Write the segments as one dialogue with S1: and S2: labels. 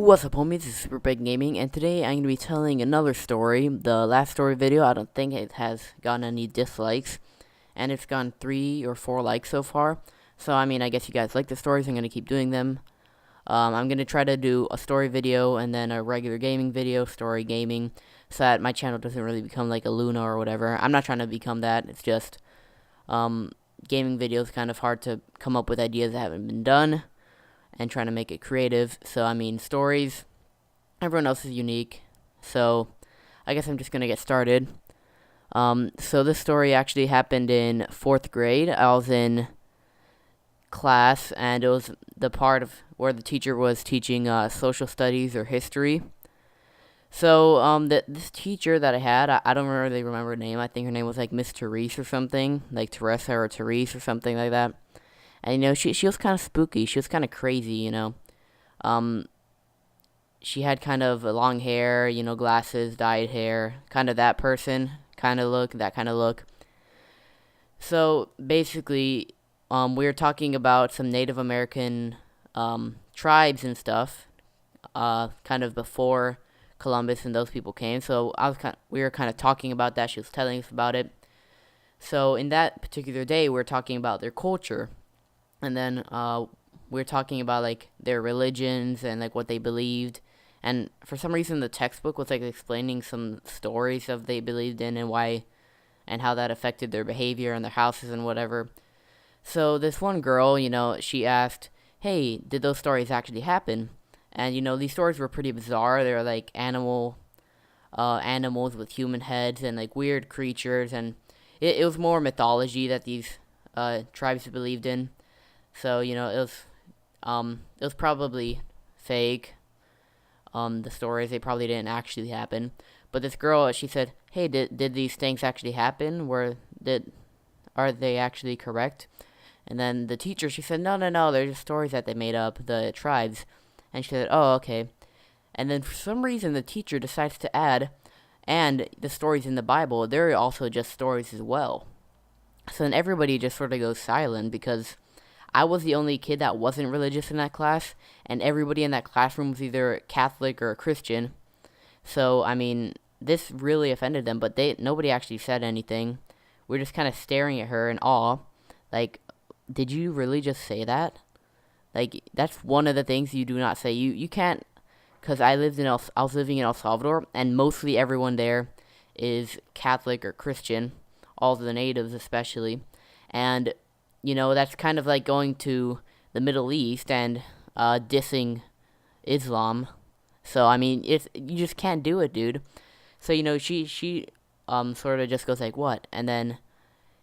S1: What's up, homies? This is SuperBaconGaming, and today I'm going to be telling another story. The last story video, I don't think it has gotten any dislikes, and it's gotten 3 or 4 likes so far. So, I guess you guys like the stories. I'm going to keep doing them. I'm going to try to do a story video and then a regular gaming video, story gaming, so that my channel doesn't really become like a Luna or whatever. I'm not trying to become that. It's just gaming videos kind of hard to come up with ideas that haven't been done and trying to make it creative. So, stories, everyone else is unique. So, I guess I'm just going to get started. So this story actually happened in 4th grade. I was in class, and it was the part of where the teacher was teaching social studies or history. So, this teacher that I had, I don't really remember her name. I think her name was like Miss Therese or something, like Teresa or Therese or something like that. And, she was kind of spooky. She was kind of crazy, She had kind of long hair, glasses, dyed hair, kind of that person, kind of look, that kind of look. So, basically, we were talking about some Native American tribes and stuff, kind of before Columbus and those people came. So, we were kind of talking about that. She was telling us about it. So, in that particular day, we were talking about their culture. And then we were talking about like their religions and like what they believed. And for some reason the textbook was like explaining some stories of they believed in and why and how that affected their behavior and their houses and whatever. So this one girl, she asked, "Hey, did those stories actually happen?" And these stories were pretty bizarre. They were like animals with human heads and like weird creatures, and it was more mythology that these tribes believed in. So, it was probably fake. The stories, they probably didn't actually happen. But this girl, she said, "Hey, did these things actually happen? Are they actually correct?" And then the teacher, she said, no, they're just stories that they made up, the tribes. And she said, "Oh, okay." And then for some reason, the teacher decides to add, "And the stories in the Bible, they're also just stories as well." So then everybody just sort of goes silent, because I was the only kid that wasn't religious in that class, and everybody in that classroom was either Catholic or Christian. So, this really offended them, but nobody actually said anything. We were just kind of staring at her in awe. Like, did you really just say that? Like, that's one of the things you do not say. You can't, because I was living in El Salvador, and mostly everyone there is Catholic or Christian, all the natives especially. And that's kind of like going to the Middle East and dissing Islam. So, you just can't do it, dude. So, she sort of just goes like, "What?" And then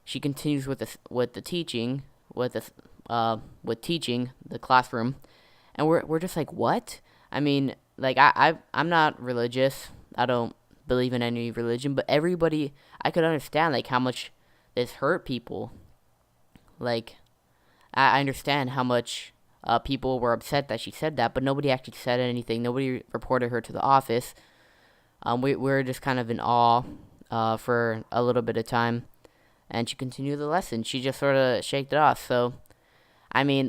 S1: she continues with the teaching, with teaching the classroom. And we're just like, "What?" I'm not religious. I don't believe in any religion, but everybody, I could understand like how much this hurt people. Like, I understand how much people were upset that she said that, but nobody actually said anything. Nobody reported her to the office. We were just kind of in awe for a little bit of time, and she continued the lesson. She just sort of shaked it off. So,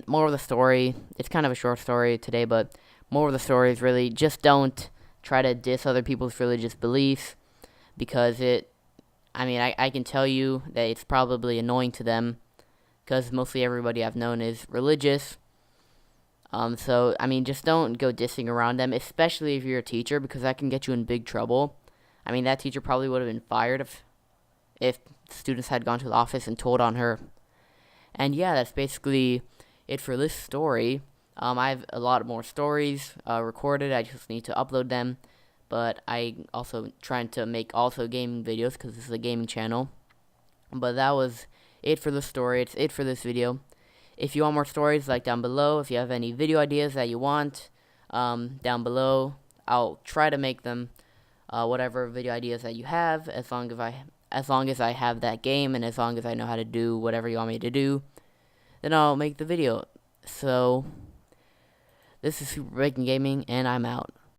S1: more of the story, it's kind of a short story today, but more of the story is really just don't try to diss other people's religious beliefs, because I can tell you that it's probably annoying to them, because mostly everybody I've known is religious. So, just don't go dissing around them, especially if you're a teacher, because that can get you in big trouble. That teacher probably would have been fired if students had gone to the office and told on her. And yeah, that's basically it for this story. I have a lot more stories recorded. I just need to upload them. But I also trying to make also gaming videos, because this is a gaming channel. But that was it for the story. It's it for this video. If you want more stories, like down below. If you have any video ideas that you want, down below, I'll try to make them. Whatever video ideas that you have, as long as I have that game, and as long as I know how to do whatever you want me to do, then I'll make the video. So, this is SuperBaconGaming, and I'm out.